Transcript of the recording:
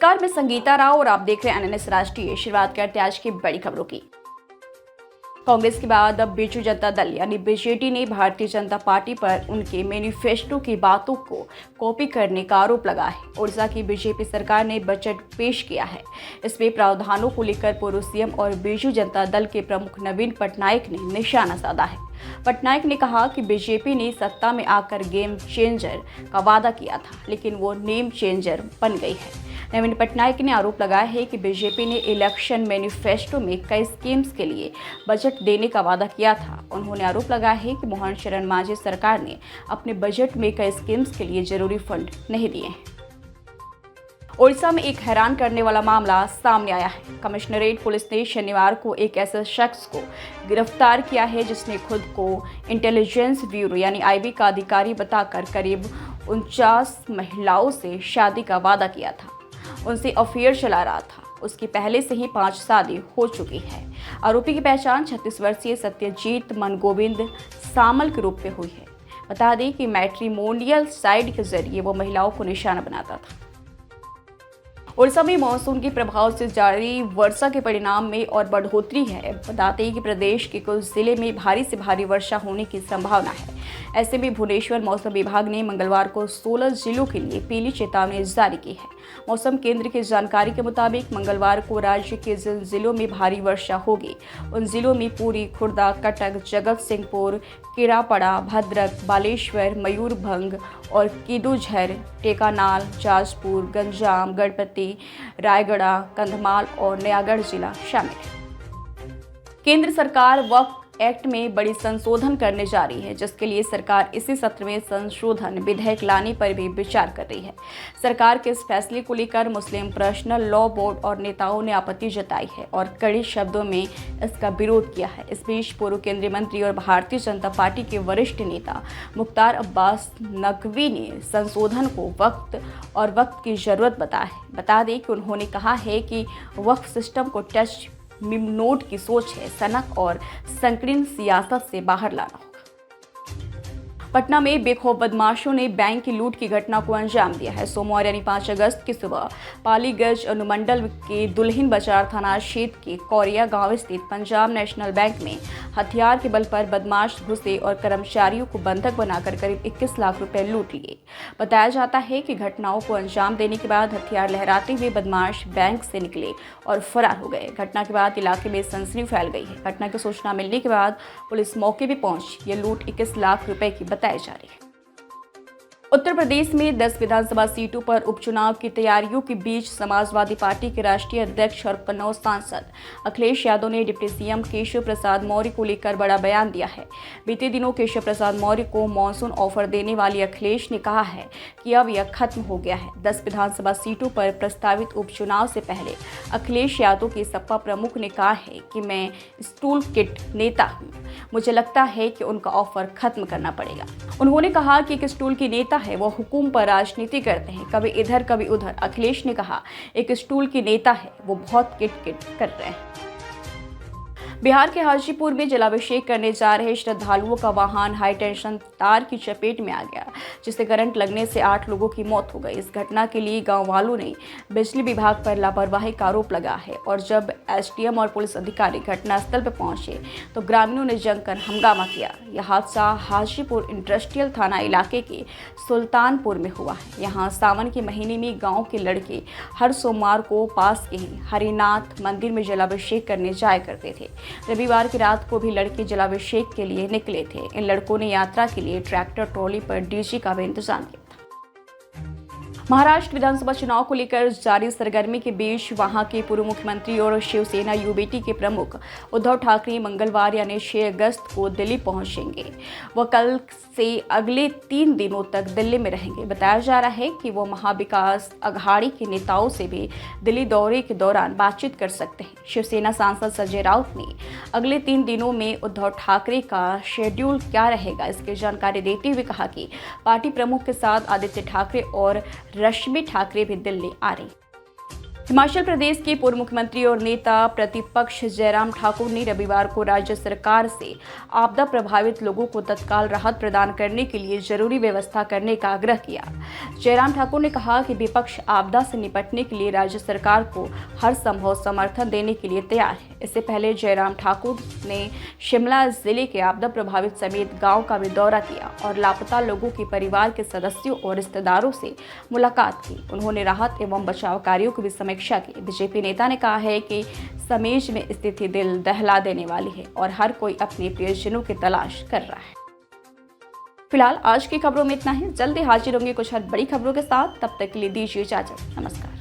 नमस्कार, मैं संगीता राव और आप देख रहे हैं एनएनएस राष्ट्रीय। शुरुआत करते हैं आज की बड़ी खबरों की। कांग्रेस के बाद अब बीजू जनता दल यानी बीजेडी ने भारतीय जनता पार्टी पर उनके मैनिफेस्टो की बातों को कॉपी करने का आरोप लगा है। ओडिशा की बीजेपी सरकार ने बजट पेश किया है। इसमें प्रावधानों को लेकर पूर्व सीएम और बीजू जनता दल के प्रमुख नवीन पटनायक ने निशाना साधा है। पटनायक ने कहा कि बीजेपी ने सत्ता में आकर गेम चेंजर का वादा किया था, लेकिन वो नेम चेंजर बन गई है। नवीन पटनायक ने आरोप लगाया है कि बीजेपी ने इलेक्शन मैनिफेस्टो में कई स्कीम्स के लिए बजट देने का वादा किया था। उन्होंने आरोप लगाया है कि मोहन शरण मांझी सरकार ने अपने बजट में कई स्कीम्स के लिए जरूरी फंड नहीं दिए हैं। ओडिशा में एक हैरान करने वाला मामला सामने आया है। कमिश्नरेट पुलिस ने शनिवार को एक ऐसे शख्स को गिरफ्तार किया है जिसने खुद को इंटेलिजेंस ब्यूरो यानी आईबी का अधिकारी बताकर करीब 49 महिलाओं से शादी का वादा किया था। उनसे अफेयर चला रहा था। उसकी पहले से ही 5 शादी हो चुकी है। आरोपी की पहचान 36 वर्षीय सत्यजीत मनगोविंद सामल के रूप में हुई है। बता दें कि मैट्रिमोनियल साइट के जरिए वो महिलाओं को निशाना बनाता था। ओडिशा में मानसून के प्रभाव से जारी वर्षा के परिणाम में और बढ़ोतरी है। बताते हैं कि प्रदेश के कुछ जिले में भारी से भारी वर्षा होने की संभावना है। ऐसे में भुवनेश्वर मौसम विभाग ने मंगलवार को 16 जिलों के लिए पीली चेतावनी जारी की है। मौसम केंद्र की जानकारी के मुताबिक मंगलवार को राज्य के जिन जिलों में भारी वर्षा होगी उन जिलों में पुरी, खुर्दा, कटक, जगत सिंहपुर, केरापड़ा, भद्रक, बालेश्वर, मयूरभंज और कीदुझर, टेकानाल, जाजपुर, गंजाम, गणपति, रायगढ़, कंधमाल और नयागढ़ जिला शामिल है। केंद्र सरकार वक्फ एक्ट में बड़ी संशोधन करने जा रही है, जिसके लिए सरकार इसी सत्र में संशोधन विधेयक लाने पर भी विचार कर रही है। सरकार के इस फैसले को लेकर मुस्लिम पर्सनल लॉ बोर्ड और नेताओं ने आपत्ति जताई है और कड़े शब्दों में इसका विरोध किया है। इस बीच पूर्व केंद्रीय मंत्री और भारतीय जनता पार्टी के वरिष्ठ नेता मुख्तार अब्बास नकवी ने संशोधन को वक्त की जरूरत बताया है। बता दें कि उन्होंने कहा है कि वक्फ सिस्टम को टच नोट की सोच है, सनक और संकीर्ण सियासत से बाहर लाना होगा। पटना में बेखौफ बदमाशों ने बैंक की लूट की घटना को अंजाम दिया है। सोमवार यानी 5 अगस्त की सुबह पालीगंज अनुमंडल के दुल्हिन बाजार थाना क्षेत्र के कौरिया गांव स्थित पंजाब नेशनल बैंक में हथियार के बल पर बदमाश घुसे और कर्मचारियों को बंधक बनाकर करीब 21 लाख रुपए लूट लिए। बताया जाता है कि घटनाओं को अंजाम देने के बाद हथियार लहराते हुए बदमाश बैंक से निकले और फरार हो गए। घटना के बाद इलाके में सनसनी फैल गई है। घटना की सूचना मिलने के बाद पुलिस मौके पर पहुंची। ये लूट 21 लाख रुपए की बताई जा रही है। उत्तर प्रदेश में 10 विधानसभा सीटों पर उपचुनाव की तैयारियों के बीच समाजवादी पार्टी के राष्ट्रीय अध्यक्ष और कन्नौज सांसद अखिलेश यादव ने डिप्टी सीएम केशव प्रसाद मौर्य को लेकर बड़ा बयान दिया है। बीते दिनों केशव प्रसाद मौर्य को मॉनसून ऑफर देने वाले अखिलेश ने कहा है कि अब यह खत्म हो गया है। 10 विधानसभा सीटों पर प्रस्तावित उपचुनाव से पहले अखिलेश यादव के सपा प्रमुख ने कहा है कि मैं स्टूल किट नेता हूँ। मुझे लगता है कि उनका ऑफर खत्म करना पड़ेगा। उन्होंने कहा कि एक स्टूल की नेता है, वो हुकूम पर राजनीति करते हैं, कभी इधर कभी उधर। अखिलेश ने कहा एक स्टूल की नेता है, वो बहुत किट कर रहे हैं। बिहार के हाजीपुर में जलाभिषेक करने जा रहे श्रद्धालुओं का वाहन हाई टेंशन तार की चपेट में आ गया, जिससे करंट लगने से 8 लोगों की मौत हो गई। इस घटना के लिए गांव वालों ने बिजली विभाग पर लापरवाही का आरोप लगा है और जब एसडीएम और पुलिस अधिकारी घटनास्थल पर पहुंचे तो ग्रामीणों ने जमकर हंगामा किया। यह हादसा हाजीपुर इंडस्ट्रियल थाना इलाके के सुल्तानपुर में हुआ है। यहाँ सावन के महीने में गाँव के लड़के हर सोमवार को पास के ही हरिनाथ मंदिर में जलाभिषेक करने जाया करते थे। रविवार की रात को भी लड़के जलाभिषेक के लिए निकले थे। इन लड़कों ने यात्रा के लिए ट्रैक्टर ट्रॉली पर डीजे का भी इंतजाम किया था। महाराष्ट्र विधानसभा चुनाव को लेकर जारी सरगर्मी के बीच वहां के पूर्व मुख्यमंत्री और शिवसेना यूबीटी के प्रमुख उद्धव ठाकरे मंगलवार यानी 6 अगस्त को दिल्ली पहुंचेंगे। वह कल से अगले 3 दिनों तक दिल्ली में रहेंगे। बताया जा रहा है कि वो महाविकास अघाड़ी के नेताओं से भी दिल्ली दौरे के दौरान बातचीत कर सकते हैं। शिवसेना सांसद संजय राउत ने अगले 3 दिनों में उद्धव ठाकरे का शेड्यूल क्या रहेगा इसकी जानकारी देते हुए कहा कि पार्टी प्रमुख के साथ आदित्य ठाकरे और रश्मि ठाकरे भी दिल्ली आ रही। हिमाचल प्रदेश के पूर्व मुख्यमंत्री और नेता प्रतिपक्ष जयराम ठाकुर ने रविवार को राज्य सरकार से आपदा प्रभावित लोगों को तत्काल राहत प्रदान करने के लिए जरूरी व्यवस्था करने का आग्रह किया। जयराम ठाकुर ने कहा कि विपक्ष आपदा से निपटने के लिए राज्य सरकार को हर संभव समर्थन देने के लिए तैयार है। इससे पहले जयराम ठाकुर ने शिमला जिले के आपदा प्रभावित समेत गांव का भी दौरा किया और लापता लोगों के परिवार के सदस्यों और रिश्तेदारों से मुलाकात की। उन्होंने राहत एवं बचाव कार्यों की भी समीक्षा की। बीजेपी नेता ने कहा है कि समेज में स्थिति दिल दहला देने वाली है और हर कोई अपने प्रियजनों की तलाश कर रहा है। फिलहाल आज की खबरों में इतना ही। जल्दी हाजिर होंगे कुछ हर बड़ी खबरों के साथ। तब तक के लिए दीजिए इजाजत। नमस्कार।